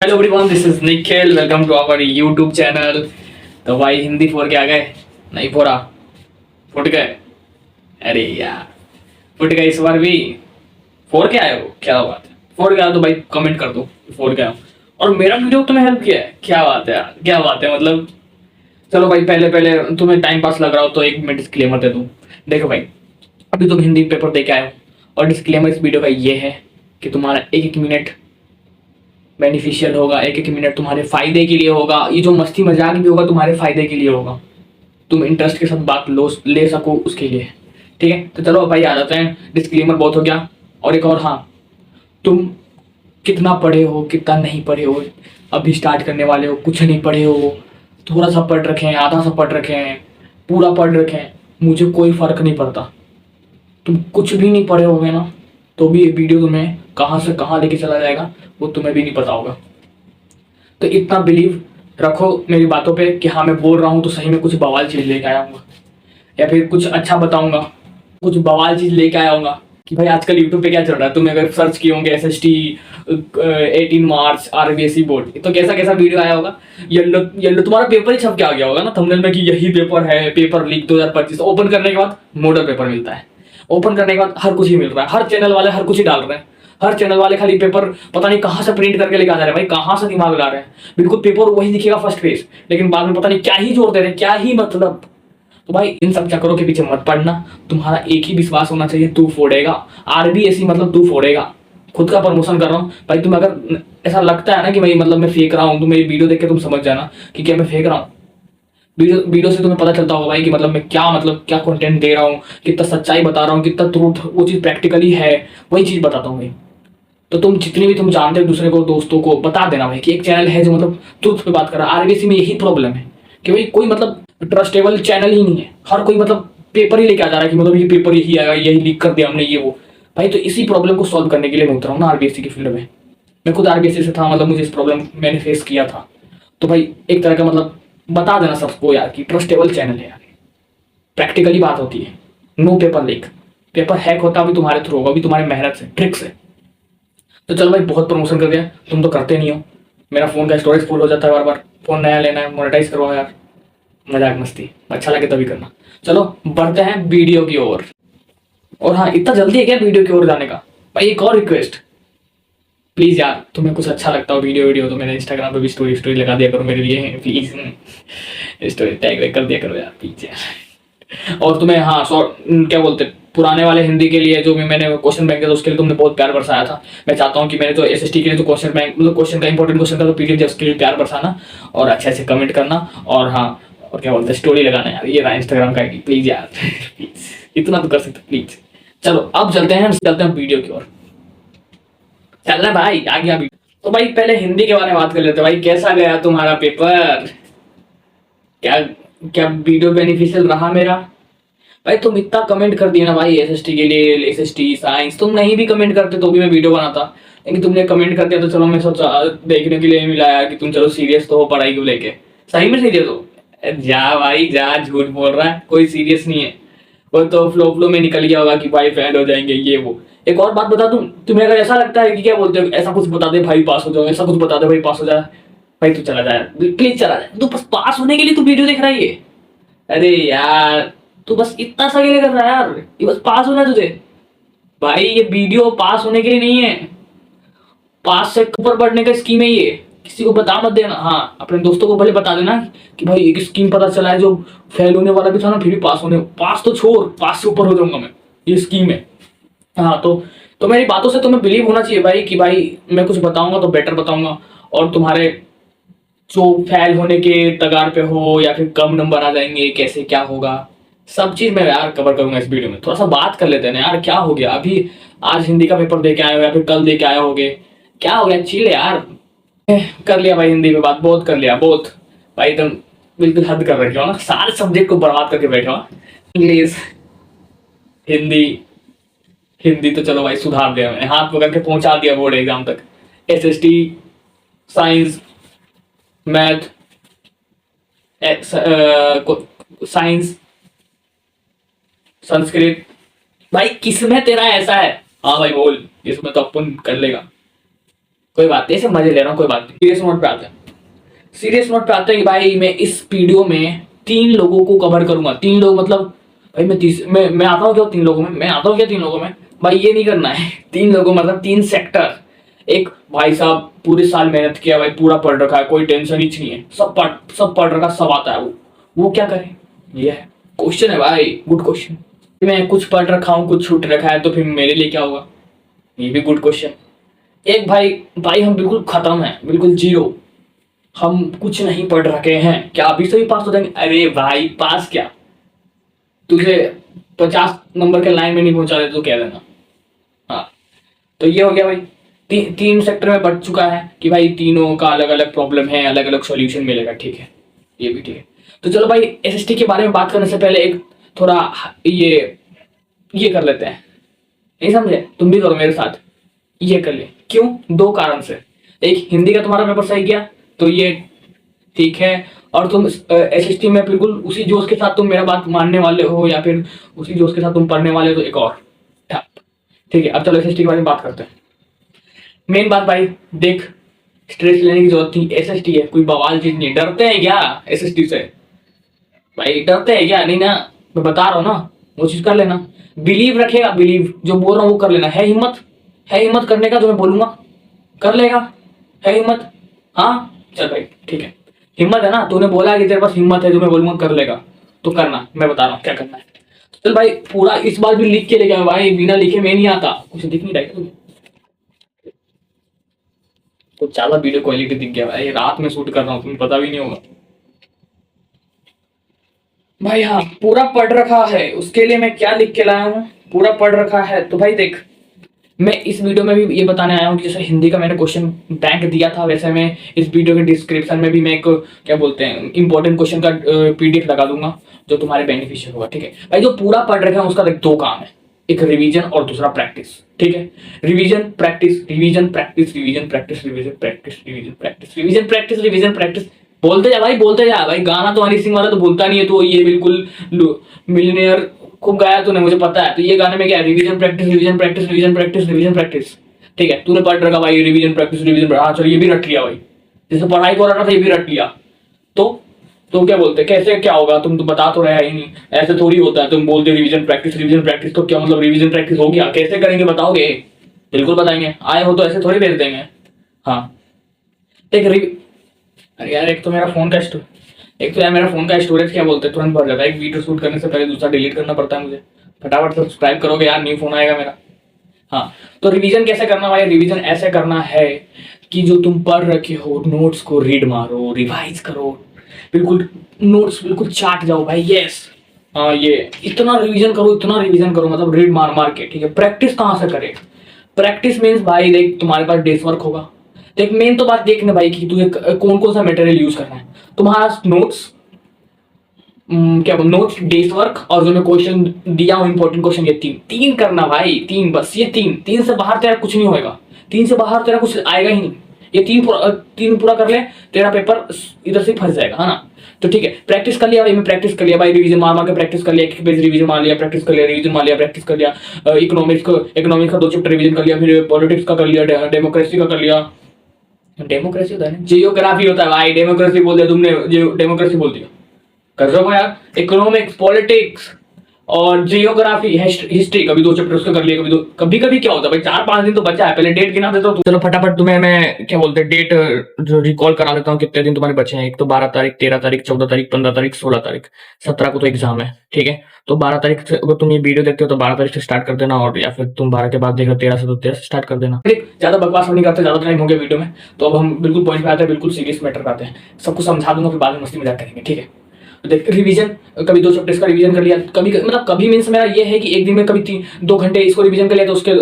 Hello everyone, this is Nikhil. Welcome to our YouTube channel. तो भाई हिंदी फोड़ के आ गए? नहीं फोड़ा, फुट गए। अरे यार, फुट गए इस बार भी। फोड़ के आए हो, क्या बात है। फोड़ के आए तो भाई कमेंट कर दो फोड़ के आओ। और मेरा वीडियो तुम्हें हेल्प किया है, क्या बात है यार, क्या बात है। मतलब चलो भाई, पहले पहले तुम्हें टाइम पास लग रहा हो तो एक मिनट डिस्क्लेमर दे दूं। देखो भाई, अभी तुम हिंदी पेपर दे के आए हो और डिस्क्लेमर इस वीडियो का ये है कि तुम्हारा एक एक मिनट बेनिफिशियल होगा, एक एक मिनट तुम्हारे फायदे के लिए होगा। ये जो मस्ती मजाक भी होगा तुम्हारे फायदे के लिए होगा, तुम इंटरेस्ट के साथ बात लो ले सको उसके लिए। ठीक है, तो चलो भाई आ जाते हैं। डिस्क्लेमर बहुत हो गया। और एक और, हाँ, तुम कितना पढ़े हो कितना नहीं पढ़े हो, अभी स्टार्ट करने वाले हो, कुछ नहीं पढ़े हो, थोड़ा सा पढ़ रखे हैं, आधा सा पढ़ रखे हैं, पूरा पढ़ रखे हैं, मुझे कोई फर्क नहीं पड़ता। तुम कुछ भी नहीं पढ़े होगे ना, तो भी ये वीडियो तुम्हें कहाँ से कहाँ लेके चला जाएगा वो तुम्हें भी नहीं पता होगा। तो इतना बिलीव रखो मेरी बातों पे कि हाँ, मैं बोल रहा हूँ तो सही में कुछ बवाल चीज लेके आया हूँ, या फिर कुछ अच्छा बताऊंगा, कुछ बवाल चीज लेके आया हूँ कि भाई आजकल यूट्यूब पे क्या चल रहा है। तुम अगर सर्च किए होंगे SST 18 मार्च RBSE बोर्ड, तो कैसा कैसा वीडियो आया होगा। येलो येलो तुम्हारा पेपर ही छप के आ गया होगा ना थंबनेल में कि यही पेपर है, पेपर लीक 2025। ओपन करने के बाद मॉडल पेपर मिलता है, ओपन करने के बाद हर कुछ ही मिल रहा है, हर चैनल वाले हर कुछ ही डाल रहे हैं, हर चैनल वाले खाली पेपर पता नहीं कहाँ से प्रिंट करके लेके आ जा रहे हैं। भाई कहाँ से दिमाग ला रहे हैं, बिल्कुल पेपर वही दिखेगा फर्स्ट पेज, लेकिन बाद में पता नहीं क्या ही जोड़ दे रहे हैं, क्या ही मतलब। तो भाई इन सब चक्करों के पीछे मत पड़ना। तुम्हारा एक ही विश्वास होना चाहिए, तू फोड़ेगा। RBSE मतलब तू फोड़ेगा। खुद का प्रमोशन कर रहा हूँ भाई। तुम अगर ऐसा लगता है ना कि भाई मतलब मैं फेंक रहा हूँ, तो मेरी वीडियो देख के तुम समझ जाना कि क्या मैं फेंक रहा हूँ। वीडियो से तुम्हें पता चलता होगा भाई कि मतलब मैं क्या मतलब क्या कंटेंट दे रहा हूँ, कितना सच्चाई बता रहा हूँ, कितना ट्रूथ वो चीज़ प्रैक्टिकली है, वही चीज़ बताता हूँ भाई। तो तुम जितनी भी तुम जानते हो दूसरे को, दोस्तों को बता देना भाई कि एक चैनल है जो मतलब ट्रूथ पे बात कर रहा है। RBSE में यही प्रॉब्लम है कि भाई कोई मतलब ट्रस्टेबल चैनल ही नहीं है। हर कोई मतलब पेपर ही लेके आ जा रहा है कि मतलब ये पेपर यही आएगा, यही लीक कर दिया हमने, ये वो। भाई तो इसी प्रॉब्लम को सॉल्व करने के लिए मैं उतरा हूँ ना RBSE की फील्ड में। मैं खुद RBSE से था, मतलब मुझे इस प्रॉब्लम मैंने फेस किया था। तो भाई एक तरह का मतलब बता देना सबको यार कि ट्रस्टेबल चैनल है यार, प्रैक्टिकली बात होती है, no paper leak. Paper hack होता भी तुम्हारे थ्रू होगा, भी तुम्हारी मेहनत से, ट्रिक से। तो चलो भाई, बहुत प्रमोशन कर दिया, तुम तो करते नहीं हो। मेरा फोन का स्टोरेज फुल हो जाता है बार बार। फोन नया लेना है, मोनेटाइज करवाओ यार। मजाक मस्ती अच्छा लगे तभी करना। चलो बढ़ते हैं वीडियो की ओर। और हाँ, इतना जल्दी है क्या वीडियो की ओर जाने का? भाई एक और रिक्वेस्ट, प्लीज यार, तुम्हें कुछ अच्छा लगता हो वीडियो वीडियो तो मेरे इंस्टाग्राम पे भी स्टोरी स्टोरी लगा दिया करो मेरे लिए, प्लीज। स्टोरी टैग वैग कर दिया करो यार प्लीज यार। और तुम्हें हाँ क्या बोलते हैं, पुराने वाले हिंदी के लिए जो भी मैंने क्वेश्चन बैंक दिया था उसके लिए तुमने बहुत प्यार बरसाया था। मैं चाहता हूँ कि मैंने जो SST के लिए जो क्वेश्चन बैंक मतलब क्वेश्चन का इंपॉर्टेंट क्वेश्चन का जो PDF दिया उसके लिए प्यार बरसाना और अच्छे अच्छे कमेंट करना। और हाँ, और क्या बोलते हैं, स्टोरी लगाना यार। ये रहा इंस्टाग्राम का ID, प्लीज यार प्लीज, इतना तो कर सकते प्लीज। चलो अब चलते हैं वीडियो की ओर। चलना भाई, आ गया वीडियो। तो भाई पहले हिंदी के बारे में बात कर लेते हैं। भाई कैसा गया तुम्हारा पेपर? क्या क्या वीडियो बेनिफिशियल रहा मेरा? भाई तुम इतना कमेंट कर दिया ना भाई SST के लिए, SST साइंस। तुम नहीं भी कमेंट करते तो भी मैं वीडियो बनाता, लेकिन तुमने कमेंट कर दिया तो चलो मैं सोचा देखने के लिए मिला यार कि तुम चलो सीरियस तो हो पढ़ाई को लेके। सही में सीरियस हो? जा भाई जा, झूठ बोल रहा है, कोई सीरियस नहीं है। वो तो फ्लो फ्लो में निकल गया होगा कि भाई फेल हो जाएंगे ये वो। एक और बात बता दूं, तुम्हें अगर ऐसा लगता है कि क्या बोलते हो, ऐसा कुछ बता दे भाई पास हो जाओ, ऐसा कुछ बता दे भाई पास हो जाए, भाई तू चला जाए प्लीज, चला जाए। तू बस पास होने के लिए तू वीडियो देख रहा है ये? अरे यार, तू बस इतना सा के लिए कर रहा है यार, ये बस पास होना है तुझे। भाई ये वीडियो पास होने के लिए नहीं है, पास से ऊपर बढ़ने का स्कीम है ये। किसी को बता मत देना। हाँ, अपने दोस्तों को भले बता देना कि भाई एक स्कीम पता चला है जो फेल होने वाला भी था ना फिर भी पास होने, पास तो छोड़, पास से ऊपर हो जाऊंगा मैं, ये स्कीम है। हाँ तो मेरी बातों से तुम्हें बिलीव होना चाहिए भाई कि भाई मैं कुछ बताऊंगा तो बेटर बताऊंगा। और तुम्हारे जो फेल होने के तगार पे हो या फिर कम नंबर आ जाएंगे, कैसे क्या होगा, सब चीज मैं यार कवर करूंगा इस वीडियो में। थोड़ा सा बात कर लेते हैं ना यार, क्या हो गया अभी? आज हिंदी का पेपर दे के आए हो या फिर कल दे के आए होगे, क्या हो गया? चिल यार। कर लिया भाई हिंदी में बात, बहुत कर लिया, बहुत। भाई तुम बिल्कुल हद कर रखे हो ना, सारे सब्जेक्ट को बर्बाद करके बैठे हो। इंग्लिश, हिंदी, हिंदी तो चलो भाई सुधार दिया मैंने, हाथ पकड़ के पहुंचा दिया बोर्ड एग्जाम तक। SST, science, math, science, Sanskrit. भाई किसमें तेरा ऐसा है? हाँ भाई बोल, इसमें तो अपन कर लेगा। कोई बात नहीं, ऐसे मजे ले रहा हूँ, कोई बात नहीं। सीरियस नोट पे आते हैं, सीरियस नोट पे आते हैं कि भाई मैं इस वीडियो में 3 लोगों को कवर करूंगा। 3 लोग मतलब भाई मैं आता हूँ क्या 3 लोगों में, मैं आता हूँ क्या 3 लोगों में, भाई ये नहीं करना है। 3 लोगों मतलब 3 सेक्टर। एक भाई साहब पूरे साल मेहनत किया भाई, पूरा पढ़ रखा है, कोई टेंशन ही नहीं है, सब पढ़ रखा, सब आता है, वो क्या करे, ये है क्वेश्चन है भाई, गुड क्वेश्चन। मैं कुछ पढ़ रखा हूँ, कुछ छूट रखा है, तो फिर मेरे लिए क्या होगा, ये भी गुड क्वेश्चन। एक भाई भाई हम बिल्कुल खत्म है, बिल्कुल जीरो, हम कुछ नहीं पढ़ रखे हैं, क्या अभी से ही पास हो जाएंगे? अरे भाई पास क्या, तुझे 50 नंबर के लाइन में नहीं पहुंचा दे तो कह देना। हाँ, तो ये हो गया भाई, 3 सेक्टर में बढ़ चुका है कि भाई तीनों का अलग अलग प्रॉब्लम है, अलग अलग सॉल्यूशन मिलेगा, ठीक है, ये भी ठीक है। तो चलो भाई एसएसटी के बारे में बात करने से पहले एक थोड़ा ये कर लेते हैं, नहीं समझे, तुम भी करो मेरे साथ, ये कर ले। क्यों? 2 कारण से। एक, हिंदी का तुम्हारा पेपर सही गया तो ये ठीक है, और तुम एसएसटी में बिल्कुल उसी जोश के साथ तुम मेरा बात मानने वाले हो, या फिर उसी जोश के साथ तुम पढ़ने वाले हो, तो एक और ठीक है। अब चलो एसएसटी के बारे में बात करते हैं। मेन बात भाई देख, स्ट्रेस लेने की जरूरत नहीं, एसएसटी है, कोई बवाल चीज नहीं। डरते हैं क्या एसएसटी से? भाई डरते हैं क्या? नहीं ना, मैं बता रहा हूँ ना, वो चीज कर लेना, बिलीव रखेगा, बिलीव जो बोल रहा हूँ वो कर लेना। है हिम्मत, है हिम्मत करने का जो मैं बोलूंगा, कर लेगा, है हिम्मत? हाँ चल भाई ठीक है, हिम्मत है ना, तूने बोला कि तेरे पास हिम्मत है, जो मैं बोलूंगा कर लेगा, तो करना, मैं बता रहा हूँ क्या करना है। चल भाई पूरा इस बार भी लिख के ले गया भाई, बिना लिखे मैं नहीं आता, कुछ दिख नहीं रहा है तुझे? कुछ ज्यादा वीडियो क्वालिटी दिख गया भाई, रात में शूट कर रहा हूँ, तुम्हें पता भी नहीं होगा भाई। हाँ पूरा पढ़ रखा है, उसके लिए मैं क्या लिख के लाया हूँ, पूरा पढ़ रखा है। तो भाई देख, मैं इस वीडियो में भी ये बताने आया हूँ कि जैसे हिंदी का मैंने क्वेश्चन बैंक दिया था, वैसे मैं इस वीडियो के डिस्क्रिप्शन में भी मैं एक क्या बोलते हैं इंपॉर्टेंट क्वेश्चन का पीडीएफ लगा दूंगा, जो तुम्हारे बेनिफिशियल होगा, ठीक है भाई। जो पूरा पढ़ रखा है उसका 2 काम है, एक रिवीजन और दूसरा प्रैक्टिस, ठीक है। Revision practice, revision practice, revision practice, revision practice, revision practice, revision practice, revision practice, बोलते जा भाई, बोलते जा भाई। गाना तो हनी सिंह वाला तो बोलता नहीं है, तो ये बिल्कुल मिलियनेयर खूब गाया तूने, मुझे पता है। तो ये गाने में क्या है, revision practice, revision practice, revision practice, revision practice, ठीक है। तूने पढ़ रखा भाई रिवीजन प्रैक्टिस, रिवीजन, हाँ चलो ये भी रट लिया भाई, जैसे पढ़ाई को रखा था ये भी रट लिया, तो क्या बोलते, कैसे क्या होगा, तुम तो बता तो रहे ही नहीं, ऐसे थोड़ी होता है। तुम बोलते रिवीजन प्रैक्टिस, रिवीजन प्रैक्टिस, तो क्या मतलब रिवीजन प्रैक्टिस हो गया? कैसे करेंगे बताओगे? बिल्कुल बताएंगे, आए हो तो ऐसे थोड़ी भेज देंगे। हाँ एक अरे यार, एक तो यार मेरा फोन का स्टोरेज क्या बोलते हैं तुरंत भर जाता है, एक वीडियो शूट करने से पहले दूसरा डिलीट करना पड़ता है मुझे। फटाफट सब्सक्राइब करोगे यार, न्यू फोन आएगा मेरा। हाँ, तो रिवीजन कैसे करना भाई? रिवीजन ऐसे करना है कि जो तुम पढ़ रखे हो नोट्स को रीड मारो, रिवाइज करो, बिल्कुल नोट्स बिल्कुल चाट जाओ भाई। यस, हाँ ये इतना रिवीजन करो, इतना रिवीजन करो, मतलब रीड मार मार के, ठीक है। प्रैक्टिस कहाँ से करे? प्रैक्टिस मीन्स भाई देख, तुम्हारे पास डेस्क वर्क होगा। देख मेन तो बात देखना भाई कि तुझे कौन कौन सा मटेरियल यूज करना है। तुम्हारा नोट्स, क्या नोट्स, डेस्क वर्क, और जो मैं क्वेश्चन दिया हूँ इंपॉर्टेंट क्वेश्चन, ये तीन करना भाई, 3 बस, ये 3 से बाहर तेरा कुछ नहीं होएगा, 3 से बाहर तेरा कुछ आएगा ही नहीं। ये 3 पूरा कर ले, तेरा पेपर इधर से फंस जाएगा, है ना। तो ठीक है, प्रैक्टिस कर लिया भाई, मैं प्रैक्टिस कर लिया भाई, रिवीजन मार मार के प्रैक्टिस कर लिया, एक पेज रिवीजन मार लिया, प्रैक्टिस कर लिया, रिवीजन मार लिया, प्रैक्टिस कर लिया। इकोनॉमिक्स का 2 चैप्टर रिवीजन कर लिया, फिर पॉलिटिक्स का कर लिया, डेमोक्रेसी का कर लिया। डेमोक्रेसी होता है ना, जियोग्राफी होता है भाई, डेमोक्रेसी बोल दिया तुमने, डेमोक्रेसी बोल दिया, कर रहे हो यार। इकोनॉमिक्स, पॉलिटिक्स और जियोग्राफी, हिस्ट्री, कभी 2 चैप्टर उसका कर लिया, कभी कभी क्या होता है भाई, 4-5 दिन तो बचा है, पहले डेट गिना देता हूँ। चलो फटाफट तुम्हें मैं क्या बोलते हैं डेट जो रिकॉल करा देता हूँ, कितने दिन तुम्हारे बचे हैं। एक तो 12 तारीख, 13 तारीख, 14 तारीख, 15 तारीख, 16 तारीख, 17 को तो एग्जाम है, ठीक है। तो 12 तारीख से अगर तुम ये वीडियो देखते हो तो 12 तारीख से स्टार्ट कर देना, और या फिर तुम 12 के बाद देखो 13 से, तो 13 से स्टार्ट कर देना। ज्यादा बकवास नहीं करते, ज्यादा टाइम हो गया वीडियो में, तो अब हम बिल्कुल पॉइंट पे आते हैं, बिल्कुल सीरियस मैटर पे आते हैं। सब कुछ समझा दूंगा, फिर बाद में मस्ती मजाक करेंगे, ठीक है। देख रिवीजन, कभी 2 चैप्टर्स का रिवीजन कर लिया, कभी मतलब कभी मीन्स मेरा ये है कि एक दिन में कभी 2 घंटे इसको रिवीजन कर लिया, तो उसके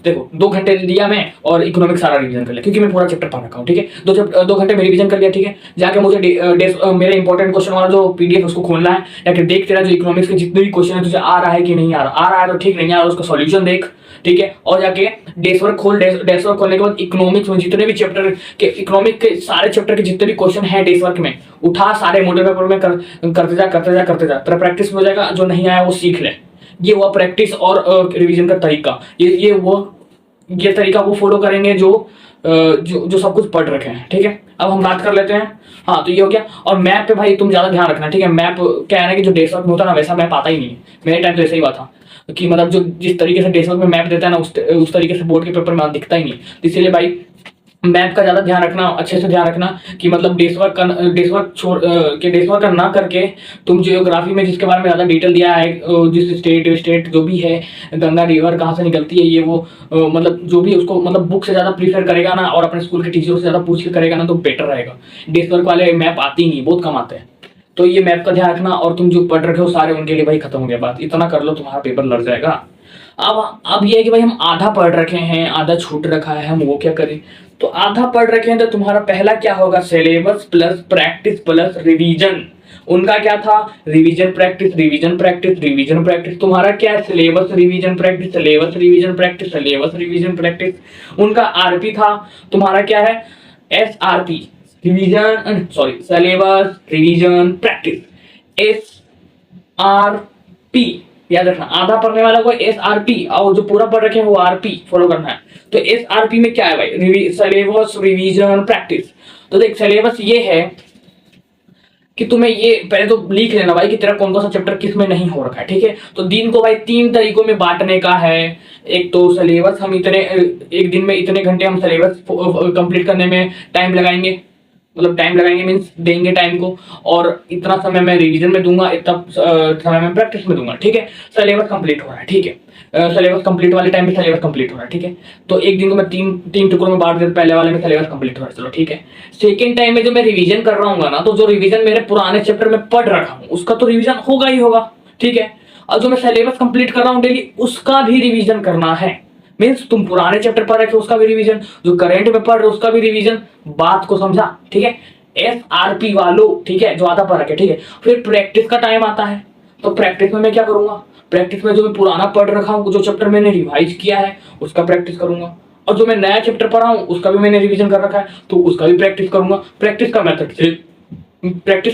देखो 2 घंटे लिया मैं, और इकोनॉमिक्स सारा रिवीजन कर लिया, क्योंकि मैं पूरा चैप्टर पढ़ रखा हूँ, ठीक है। 2 घंटे में रिवीजन कर लिया, ठीक है। जाके मुझे मेरे इंपॉर्टेंट क्वेश्चन वाला जो पीडीएफ उसको खोलना है, या फिर देख तेरा जो इकोनॉमिक्स के जितने भी क्वेश्चन है तुझे आ रहा है कि नहीं आ रहा है तो ठीक, नहीं आ रहा उसका सॉल्यूशन देख, ठीक है। और जाके डेस्क वर्क खोल, डेस्क वर्क खोलने के बाद इकोनॉमिक्स में जितने भी चैप्टर के, इकोनॉमिक के सारे चैप्टर के जितने भी क्वेश्चन है डेस्क वर्क में उठा, सारे मॉडल पेपर में करते जा, तेरा प्रैक्टिस हो जाएगा। जो नहीं आया वो सीख ले। ये हुआ प्रैक्टिस और रिवीजन का तरीका। ये तरीका वो फॉलो करेंगे जो जो जो सब कुछ पढ़ रखे हैं, ठीक है। अब हम बात कर लेते हैं। हाँ, तो ये हो गया। और मैप पे भाई तुम ज्यादा ध्यान रखना, ठीक है। मैप क्या है ना कि जो डेस्क वर्क में होता है ना, वैसा मैप आता ही नहीं है। मेरे टाइम तो ऐसा ही हुआ था कि मतलब जो जिस तरीके से डेस्क वर्क में मैप देता है ना, उस तरीके से बोर्ड के पेपर में दिखता ही नहीं। इसीलिए भाई मैप का ज्यादा ध्यान रखना, अच्छे से ध्यान रखना कि मतलब डेस्क वर्क ना करके तुम जियोग्राफी में जिसके बारे में ज्यादा डिटेल दिया है, जिस स्टेट जो भी है, गंगा रिवर कहाँ से निकलती है, ये वो मतलब जो भी उसको मतलब बुक से ज्यादा प्रीफर करेगा ना, और अपने स्कूल के टीचरों से ज्यादा पूछ के करेगा ना, तो बेटर रहेगा। डेस्क वर्क वाले मैप आते ही नहीं, बहुत कम आते हैं। तो ये मैप का ध्यान रखना। और तुम जो पढ़ रखे हो सारे, उनके लिए भाई खत्म हो गया बात, इतना कर लो तुम्हारा पेपर लड़ जाएगा। अब ये है कि भाई हम आधा पढ़ रखे हैं, आधा छूट रखा है, हम वो क्या करें। तो आधा पढ़ रखे हैं तो तुम्हारा पहला क्या होगा, syllabus plus practice plus revision. उनका क्या था, revision practice revision practice revision practice. तुम्हारा क्या है, syllabus revision practice syllabus revision practice syllabus revision practice. उनका आरपी था, तुम्हारा क्या है, SRP, revision sorry syllabus revision practice, SRP. याद रखना, आधा पढ़ने वाला को एसआरपी, और जो पूरा पढ़ रखे हैं वो आरपी फॉलो करना है। तो एसआरपी में क्या है भाई, सिलेबस रिवीजन प्रैक्टिस। तो देख, सिलेबस ये है कि तुम्हें ये पहले तो लिख लेना भाई कि तेरा कौन कौन सा चैप्टर किस में नहीं हो रखा है, ठीक है। तो दिन को भाई 3 तरीकों में बांटने का है। एक तो सिलेबस हम इतने, एक दिन में इतने घंटे हम सिलेबस कंप्लीट करने में टाइम लगाएंगे, मतलब टाइम लगाएंगे मीन्स देंगे टाइम को, और इतना समय मैं रिवीजन में दूंगा, इतना समय मैं प्रैक्टिस में दूंगा, ठीक है। सिलेबस कंप्लीट हो रहा है, ठीक है। सिलेबस कंप्लीट वाले टाइम पे सिलेबस कंप्लीट हो रहा है, ठीक है। तो एक दिन को मैं तीन टुकड़ों में बांट देता, पहले वाले में सिलेबस कंप्लीट हो रहा है, चलो ठीक है। सेकेंड टाइम में जो मैं रिवीजन कर रहा हूँ ना, तो जो रिवीजन मेरे पुराने चैप्टर में पढ़ रखा हूँ उसका तो रिवीजन होगा ही होगा, ठीक है। और जो मैं सिलेबस कंप्लीट कर रहा हूँ डेली, उसका भी रिवीजन करना है। मीन्स तुम पुराने चैप्टर पढ़ रखे उसका भी रिवीजन, जो करेंट में पढ़ रहे उसका भी रिवीजन। बात को समझा, ठीक है। एसआरपी वालों, ठीक है, जो आधा पढ़ रखे, ठीक है। फिर प्रैक्टिस का टाइम आता है, तो प्रैक्टिस में मैं क्या करूंगा, प्रैक्टिस में जो मैं पुराना पढ़ रखा हूँ, जो चैप्टर मैंने रिवाइज किया है उसका प्रैक्टिस करूंगा। और जो मैं नया चैप्टर पढ़ा हूँ उसका भी मैंने रिवीजन कर रखा है, तो उसका भी प्रैक्टिस करूंगा। प्रैक्टिस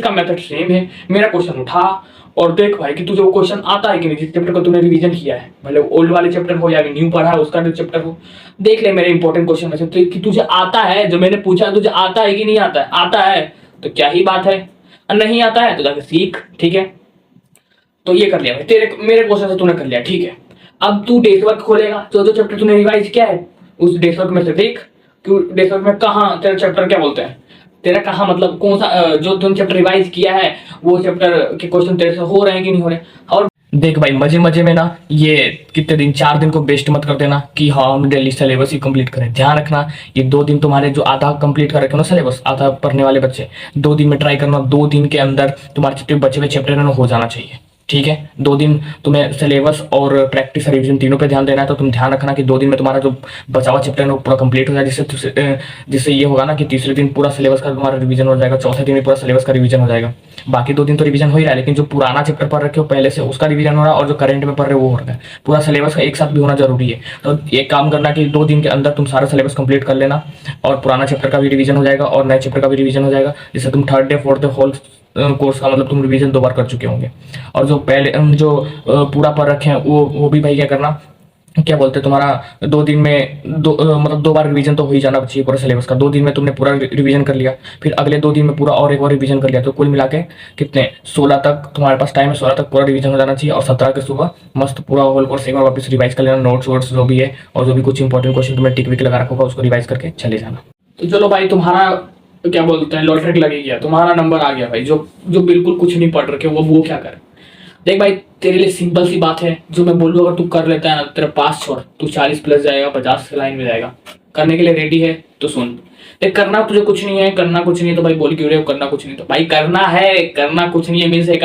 का मेथड सेम है। मेरा क्वेश्चन उठा और देख भाई कि तुझे वो क्वेश्चन आता है कि नहीं, जिस चैप्टर का तूने रिवीजन किया है, भले ओल्ड वाले चैप्टर हो या न्यू पढ़ा है उसका जो चैप्टर हो। देख ले मेरे इंपॉर्टेंट क्वेश्चन में से कि तुझे आता है, जो मैंने पूछा तुझे आता है कि नहीं आता है। आता है तो क्या ही बात है, और नहीं आता है तो जाके सीख, ठीक है। तो ये कर लिया भाई, तेरे मेरे क्वेश्चन से तूने कर लिया, ठीक है। अब तू डेस्क वर्क खोलेगा, जो चैप्टर तूने रिवाइज किया है उस डेस्क वर्क में से देख कि डेस्क वर्क में कहाँ तेरा चैप्टर क्या बोलते हैं, तेरा कहाँ मतलब कौन सा जो तुमने चैप्टर रिवाइज किया है वो चैप्टर के क्वेश्चन तेरे से हो रहे हैं कि नहीं हो रहे। और देख भाई, मजे मजे में ना ये कितने दिन, 4 दिन को वेस्ट मत कर देना कि हाँ हम डेली सिलेबस ही कंप्लीट करें। ध्यान रखना, ये 2 दिन तुम्हारे जो आधा कंप्लीट कर रखे हो ना सिलेबस, आधा पढ़ने वाले बच्चे 2 दिन में ट्राई करना, 2 दिन के अंदर तुम्हारे जितने बचे हुए चैप्टर है ना हो जाना चाहिए, ठीक है। 2 दिन तुम्हें सिलेबस और प्रैक्टिस रिवीजन तीनों पे ध्यान देना है। तो तुम ध्यान रखना कि 2 दिन में तुम्हारा जो बचा हुआ चैप्टर है वो पूरा कंप्लीट हो जाए, जिससे ये होगा ना कि तीसरे दिन पूरा सिलेबस का तुम्हारा रिवीजन हो जाएगा, चौथे दिन में पूरा सिलेबस का रिवीजन हो जाएगा। बाकी 2 दिन तो रिवीजन हो ही रहा है, लेकिन जो पुराना चैप्टर पढ़ रखे हो पहले से उसका रिवीजन हो रहा है, और जो करंट में पढ़ रहे हो वो हो रहा है। पूरा सिलेबस का एक साथ भी होना जरूरी है। तो एक काम करना कि 2 दिन के अंदर तुम सारा सिलेबस कंप्लीट कर लेना, और पुराना चैप्टर का भी रिवीजन हो जाएगा और नए चैप्टर का भी रिवीजन हो जाएगा, जिससे तुम 3rd day 4th day whole course का मतलब तुम रिवीजन 2 बार कर चुके होंगे। और जो पहले जो पूरा पढ़ रखे हैं वो भी भाई क्या करना, क्या बोलते हैं, तुम्हारा 2 दिन में मतलब 2 बार रिवीजन तो हो ही जाना चाहिए पूरा सिलेबस का। 2 दिन में तुमने पूरा रिवीजन कर लिया, फिर अगले 2 दिन में पूरा और एक बार रिवीजन कर लिया, तो कुल मिला के कितने 16 तक तुम्हारे पास टाइम है, 16 तक पूरा रिवीजन हो जाना चाहिए। और 17 के सुबह मस्त पूरा होल कोर्स एक बार वापस रिवाइज कर लेना, नोट्स वोट्स जो भी है, और जो भी कुछ इंपॉर्टेंट क्वेश्चन तुम्हें टिक विक लगा रखा होगा उसको रिवाइज करके चले जाना। तो चलो भाई, तुम्हारा क्या बोलते हैं लॉटरी लगी गया, तुम्हारा नंबर आ गया भाई। जो बिल्कुल कुछ नहीं पढ़ रखे वो क्या करे। देख भाई, तेरे लिए सिंपल सी बात है, जो मैं बोलूँ अगर तू कर लेता है ना, तेरा पास छोड़, तू 40 प्लस जाएगा, 50 के लाइन में जाएगा। करने के लिए रेडी है तो सुन। देख, करना तुझे कुछ नहीं है, करना कुछ नहीं है तो भाई बोल क्यों रहे हो, करना कुछ नहीं तो भाई करना है। करना कुछ नहीं है मीन्स एक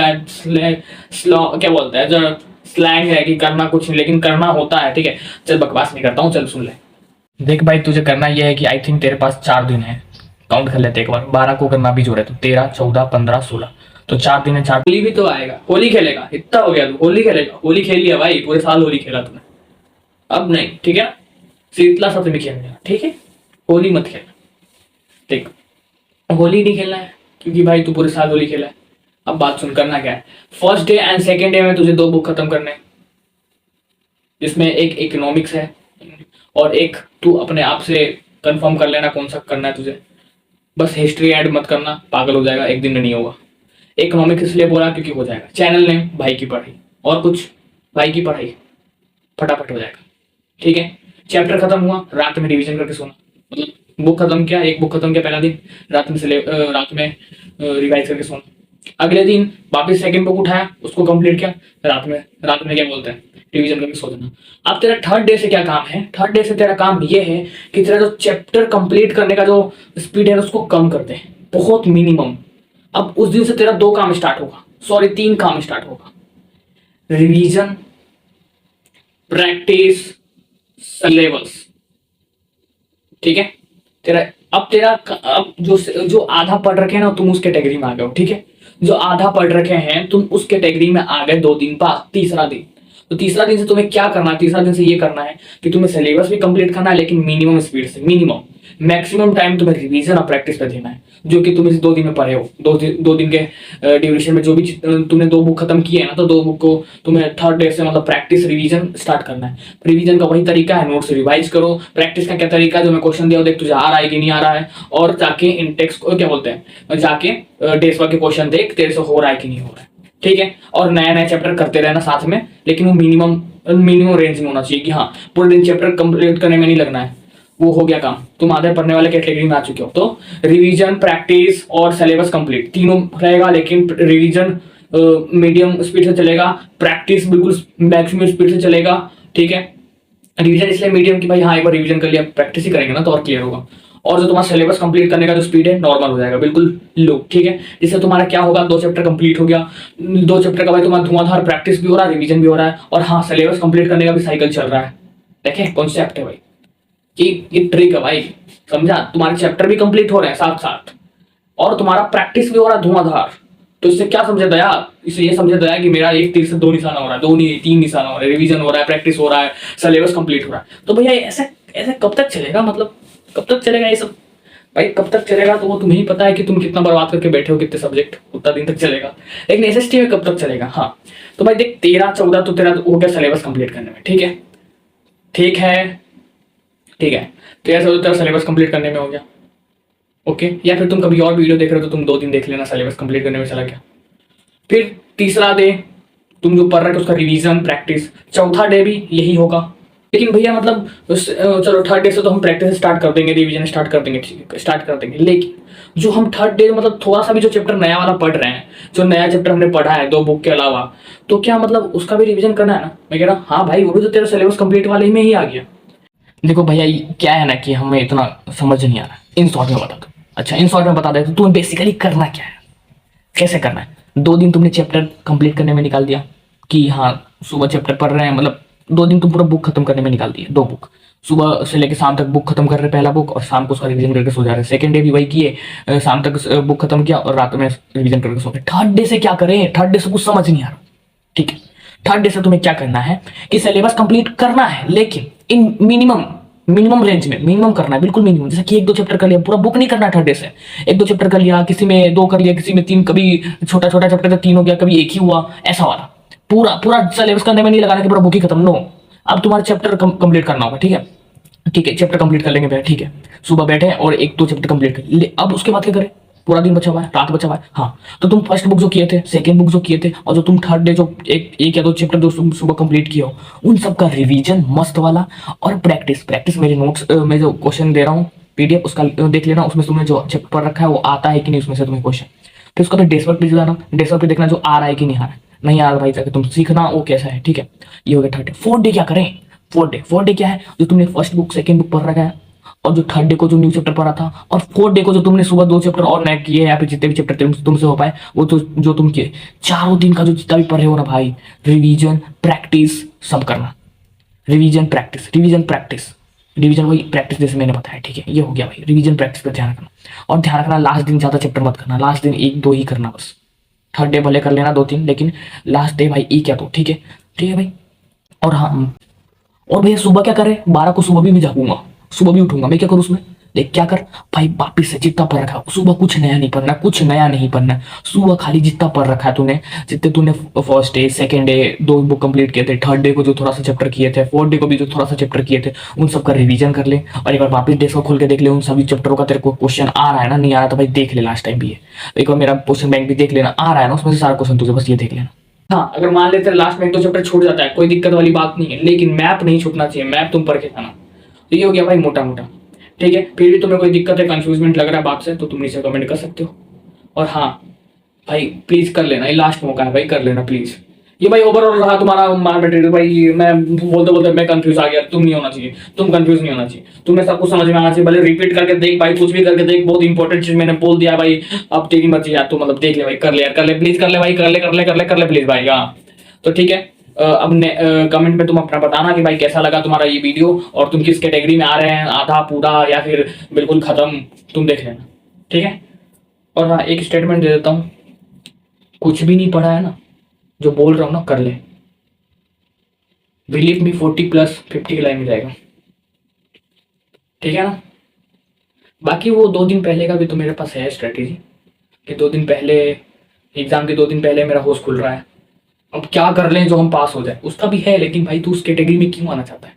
क्या बोलता है, जो स्लैंग है कि करना कुछ नहीं लेकिन करना होता है, ठीक है। चल बकवास नहीं करता हूँ, चल सुन ले। देख भाई, तुझे करना यह है कि आई थिंक तेरे पास 4 दिन है, काउंट कर लेते एक बार, 12 को करना भी जोड़े तो 13, 14, 15, 16, तो 4 दिन है। 4 होली भी तो आएगा, होली खेलेगा, इतना हो गया तू, होली खेलेगा। होली खेल लिया भाई, पूरे साल होली खेला तूने, अब नहीं, ठीक है। शीतला सप्तमी खेलना, ठीक है, होली मत खेलना, ठीक। होली नहीं खेलना है क्योंकि भाई तू पूरे साल होली खेला है। अब बात सुन, करना क्या है, first day and second day में तुझे 2 बुक खत्म करने, जिसमें एक इकोनॉमिक्स है और एक तू अपने आप से कंफर्म कर लेना कौन सा करना है तुझे। बस हिस्ट्री ऐड मत करना, पागल हो जाएगा, एक दिन में नहीं होगा। इकोनॉमिक्स इसलिए बोला क्योंकि हो जाएगा। चैनल नेम भाई की पढ़ाई, और कुछ भाई की पढ़ाई, फटाफट हो जाएगा। ठीक है, चैप्टर खत्म हुआ, रात में रिवीजन करके सोना। मतलब बुक खत्म किया, एक बुक खत्म किया पहला दिन, रात में रिवाइज करके सोना। अगले दिन वापस सेकंड बुक उठाया, उसको कंप्लीट किया, रात में क्या बोलते हैं, रिवीजन करके सो देना। अब तेरा थर्ड डे से क्या काम है? थर्ड डे से तेरा काम ये है कि तेरा जो चैप्टर कंप्लीट करने का जो स्पीड है उसको कम कर दे, बहुत मिनिमम। अब उस दिन से तेरा 2 काम स्टार्ट होगा, सॉरी 3 काम स्टार्ट होगा। Revision, practice, syllabus. ठीक है, अब जो आधा पढ़ रखे हैं ना, तुम उस कैटेगरी में आ गए हो। ठीक है, जो आधा पढ़ रखे हैं तुम उस कैटेगरी में आ गए 2 दिन बाद। तीसरा दिन, तो तीसरा दिन से तुम्हें क्या करना है? तीसरा दिन से ये करना है कि तुम्हें सिलेबस भी कंप्लीट करना है, लेकिन मिनिमम स्पीड से। मिनिमम, मैक्सिमम टाइम तुम्हें रिवीजन और प्रैक्टिस पे देना है, जो कि तुम इस 2 दिन में पढ़े हो। 2 दिन के ड्यूरेशन में जो भी तुमने 2 बुक खत्म किए है ना, तो 2 बुक को तुम्हें थर्ड डे से मतलब प्रैक्टिस रिवीजन स्टार्ट करना है। रिवीजन का वही तरीका है, नोट्स रिवाइज करो। प्रैक्टिस का क्या तरीका है, जो मैं क्वेश्चन दिया देख तुझे आ रहा है कि नहीं आ रहा है, और जाके इंटेक्स को क्या बोलते हैं, जाके डेस के क्वेश्चन देख तेरे से हो रहा है कि नहीं हो रहा है। ठीक है, और नया नया चैप्टर करते रहना साथ में, लेकिन वो मिनिमम रेंज में होना चाहिए कि हाँ पूरे दिन चैप्टर कंप्लीट करने में नहीं लगना है। वो हो गया काम, तुम आधे पढ़ने वाले कैटेगरी में आ चुके हो। तो रिवीजन, प्रैक्टिस और सिलेबस कंप्लीट तीनों रहेगा, लेकिन रिवीजन मीडियम स्पीड से चलेगा, प्रैक्टिस बिल्कुल मैक्सिमम स्पीड से चलेगा। ठीक है, रिवीजन इसलिए मीडियम कि भाई हाँ एक बार रिवीजन कर लिया, प्रैक्टिस ही करेंगे ना तो और क्लियर होगा। और जो तुम्हारा सिलेबस कंप्लीट करने का जो स्पीड है नॉर्मल हो जाएगा, बिल्कुल लो। ठीक है, जिससे तुम्हारा क्या होगा, 2 चैप्टर कंप्लीट हो गया। 2 चैप्टर का भाई तुम्हारा धुआंधार प्रैक्टिस भी हो रहा है, रिवीजन भी हो रहा है, और हाँ सिलेबस कंप्लीट करने का भी साइकिल चल रहा है। देखें कॉन्सेप्ट है भाई, कि ये ट्रिक है भाई, समझा? तुम्हारे चैप्टर भी कंप्लीट हो रहे हैं साथ साथ, और तुम्हारा प्रैक्टिस भी हो रहा है धुआंधार। तो इससे क्या समझे दया? इससे ये समझे दया कि मेरा 1 तीर से 2 निशाना हो रहा है, 2 नहीं 3 निशाना हो रहा है, रिवीजन हो रहा है, प्रैक्टिस हो रहा है, सिलेबस कंप्लीट हो रहा है। तो भैया ऐसे ऐसे कब तक चलेगा? मतलब कब तक चलेगा ये सब भाई? कब तक चलेगा तो वो तुम्हें ही पता है कि तुम कितना बर्बाद करके बैठे हो, कितने सब्जेक्ट, उतना दिन तक चलेगा। लेकिन एसएसटी में कब तक चलेगा? हाँ, तो भाई देख 13-14 तो तेरा हो गया सिलेबस कंप्लीट करने में। ठीक है, ठीक है, ठीक है, 13-14 तेरा सिलेबस कंप्लीट करने में हो गया। ओके, या फिर तुम कभी और वीडियो देख रहे हो तो तुम 2 दिन देख लेना, सिलेबस कंप्लीट करने में चला गया। फिर तीसरा डे तुम जो पढ़ रहे हो उसका रिवीजन, प्रैक्टिस। चौथा डे भी यही होगा। लेकिन भैया मतलब चलो थर्ड डे से तो हम प्रैक्टिस स्टार्ट कर देंगे, रिवीजन स्टार्ट कर देंगे, ठीक है स्टार्ट कर देंगे। लेकिन जो हम थर्ड डे मतलब थोड़ा सा भी जो चैप्टर नया वाला पढ़ रहे हैं, जो नया चैप्टर हमने पढ़ा है 2 बुक के अलावा, तो क्या मतलब उसका भी रिवीजन करना है ना? मैं कह रहा हूँ हाँ भाई, वो भी तो तेरा सिलेबस कंप्लीट वाले में ही आ गया। देखो भैया क्या है ना कि हमें इतना समझ नहीं आ रहा, इन शॉर्ट में बता दो। अच्छा इन शॉर्ट में बता दे तो तुम्हें बेसिकली करना क्या है, कैसे करना है। 2 दिन तुमने चैप्टर कंप्लीट करने में निकाल दिया कि हाँ सुबह चैप्टर पढ़ रहे हैं, मतलब 2 दिन तुम पूरा बुक खत्म करने में निकाल दिए। 2 बुक सुबह से लेकर शाम तक बुक खत्म कर रहे, पहला बुक, और शाम को उसका रिवीजन करके सो जा रहे। सेकंड डे भी वही किए, शाम तक बुक खत्म किया और रात में रिवीजन करके सो गए। थर्ड डे से क्या करें? थर्ड डे से कुछ समझ नहीं आ रहा। ठीक है, थर्ड डे से तुम्हें क्या करना है कि सिलेबस कंप्लीट करना है, लेकिन इन मिनिमम रेंज में मिनिमम करना है, बिल्कुल मिनिमम। जैसे कि 1-2 चैप्टर कर लिया, पूरा बुक नहीं करना थर्ड डे से। 1-2 चैप्टर कर लिया, किसी में 2 कर लिया, किसी में 3, कभी छोटा चैप्टर का 3 हो गया, कभी 1 ही हुआ, ऐसा वाला। पूरा सिलेबस करने में नहीं लगाना कि पूरा बुक ही खत्म। नो, अब तुम्हारा चैप्टर कंप्लीट करना होगा। ठीक है, ठीक है, चैप्टर कंप्लीट कर लेंगे भैया। ठीक है, सुबह बैठे और 1-2 चैप्टर कंप्लीट कर ले। अब उसके बाद क्या करें? पूरा दिन बचा हुआ है, रात बचा हुआ है। हाँ, तो तुम फर्स्ट बुक जो किए थे, सेकंड बुक जो किए थे, और जो तुम थर्ड डे जो एक या 2 चैप्टर जो तुम सुबह कंप्लीट किए हो, उन सब का रिवीजन मस्त वाला, और प्रैक्टिस मेरे नोट्स में जो क्वेश्चन दे रहा हूँ PDF उसका देख लेना, उसमें तुमने जो चैप्टर पढ़ रखा है वो आता है कि नहीं उसमें से तुम्हें क्वेश्चन। फिर उसका डेस्क पर जाना, डेस्क पर देखना जो आ रहा है कि नहीं आ रहा है। नहीं आ रहा भाई, जाके तुम सीखना वो कैसा है। ठीक है, ये हो गया थर्ड डे। फोर्थ डे क्या करें? फोर्थ डे क्या है? जो तुमने फर्स्ट बुक सेकंड बुक पढ़ रखा है, और जो थर्ड डे को जो न्यू चैप्टर पढ़ा था, और फोर्थ डे को जो तुमने सुबह 2 चैप्टर और नए किए, या फिर जितने भी चैप्टर तुमसे हो पाए वो तो जो तुम किए, चारों दिन का जो जितना भी पढ़े हो ना भाई, रिवीजन प्रैक्टिस सब करना। रिवीजन वही प्रैक्टिस जैसे मैंने बताया। ठीक है, ये हो गया भाई, रिवीजन प्रैक्टिस पर ध्यान रखना। और ध्यान रखना लास्ट दिन ज्यादा चैप्टर मत करना, लास्ट दिन 1-2 ही करना बस। थर्ड डे भले कर लेना 2-3, लेकिन लास्ट डे भाई 1 या 2। ठीक है भाई। और हाँ, और भैया सुबह क्या करें? 12 को सुबह भी मैं जागूंगा, सुबह भी उठूंगा। मैं क्या करूँ उसमें? देख क्या कर भाई, वापिस से जितना पढ़ रखा है सुबह कुछ नया नहीं पढ़ना, कुछ नया नहीं पढ़ना। सुबह खाली जितना पढ़ रखा है तूने, जितने तूने first day second day 2 book complete किए थे, थर्ड डे को जो थोड़ा सा चैप्टर किए थे, फोर्थ डे को भी जो थोड़ा सा चैप्टर किए थे, उन सब का रिवीजन कर ले। और एक बार वापिस डेस्क को खोल के देख ले, उन सभी चैप्टरों का तेरे को क्वेश्चन आ रहा है ना, नहीं आ रहा तो भाई देख ले, लास्ट टाइम भी है एक बार मेरा क्वेश्चन बैंक भी देख लेना, आ रहा है ना उसमें से सारा क्वेश्चन, तुझे बस ये देख लेना। हाँ, अगर मान लेते लास्ट में एक दो चैप्टर छूट जाता है, कोई दिक्कत वाली बात नहीं है, लेकिन मैप नहीं छूटना चाहिए, मैप तुम पढ़ के जाना। तो ये हो गया भाई मोटा मोटा, ठीक है। फिर भी तुम्हें कोई दिक्कत है, कंफ्यूजमेंट लग रहा है बात से, तो तुम नीचे कमेंट कर सकते हो। और हाँ भाई प्लीज कर लेना, ये लास्ट मौका है भाई, कर लेना प्लीज। ये भाई ओवरऑल रहा तुम्हारा मार मटेरियल भाई, मैं बोलते बोलते मैं कंफ्यूज आ गया, तुम नहीं होना चाहिए, तुम कंफ्यूज नहीं होना चाहिए, तुम्हें सब कुछ समझ में आना चाहिए। भले रिपीट करके देख भाई, कुछ भी करके देख, बहुत इंपॉर्टेंट चीज मैंने बोल दिया भाई। अब तेरी मर्जी यार, तू मतलब देख ले भाई, कर ले यार, कर ले प्लीज, कर ले भाई, कर ले कर ले कर ले कर ले प्लीज भाई। हाँ तो ठीक है, अब कमेंट में तुम अपना बताना कि भाई कैसा लगा तुम्हारा ये वीडियो, और तुम किस कैटेगरी में आ रहे हैं, आधा पूरा या फिर बिल्कुल खत्म, तुम देख लेना, ठीक है। और हाँ एक स्टेटमेंट दे देता हूँ, कुछ भी नहीं पढ़ा है ना, जो बोल रहा हूँ ना कर ले, बिलीव मी 40 प्लस 50 की लाइन में जाएगा, ठीक है ना। बाकी वो 2 दिन पहले का भी तो मेरे पास है स्ट्रेटेजी, कि 2 दिन पहले एग्जाम के 2 दिन पहले मेरा होस्ट खुल रहा है, अब क्या कर लें जो हम पास हो जाए, उसका भी है। लेकिन भाई तू उस कैटेगरी में क्यों आना चाहता है,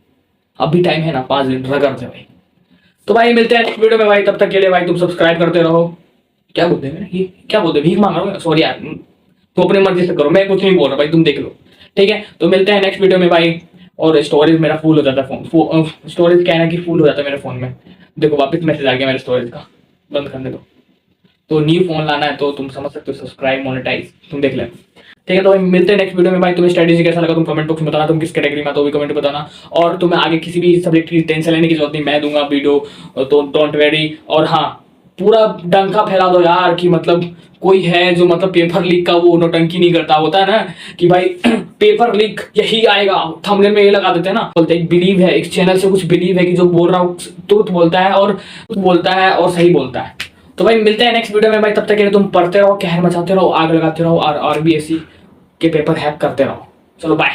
अब भी टाइम है ना, 5 दिन रगड़ दे भाई। तो भाई मिलते हैं नेक्स्ट वीडियो में भाई, तब तक के लिए भाई तुम सब्सक्राइब करते रहो। क्या बोलते हैं ये, क्या बोलते भीख मांग रहा हूँ, सॉरी यार, तो अपनी मर्जी से करो, मैं कुछ नहीं बोल रहा भाई, तुम देख लो, ठीक है। तो मिलते हैं नेक्स्ट वीडियो में भाई। और स्टोरेज मेरा फुल हो जाता है फोन, स्टोरेज क्या है ना कि फुल हो जाता है मेरे फोन में, देखो वापस मैसेज आ गया मेरे स्टोरेज का, बंद करने दो। तो न्यू फोन लाना है तो तुम समझ सकते हो, सब्सक्राइब मोनेटाइज तुम देख लेना, ठीक है। तो भाई मिलते हैं नेक्स्ट वीडियो में भाई। तुम्हें स्ट्रेटेजी कैसा लगा तुम कमेंट बॉक्स में बताना, तुम किस कैटेगरी में तो भी कमेंट बताना। और तुम्हें आगे किसी भी सब्जेक्ट की टेंशन लेने की जरूरत नहीं, मैं दूंगा वीडियो, तो डोंट वेरी। और हाँ पूरा डंका फैला दो यार, कि मतलब कोई है जो मतलब पेपर लीक का वो नौटंकी नहीं करता, होता है ना कि भाई पेपर लीक यही आएगा, थंबनेल में ये लगा देते हैं ना, बोलते हैं बिलीव है, एक चैनल से कुछ बिलीव है कि जो बोल रहा हूँ ट्रुथ बोलता है, और सही बोलता है। तो भाई मिलते हैं नेक्स्ट वीडियो में भाई, तब तक के लिए तुम पढ़ते रहो, कहर मचाते रहो, आग लगाते रहो, और RBSC के पेपर हैक करते रहो। चलो बाय।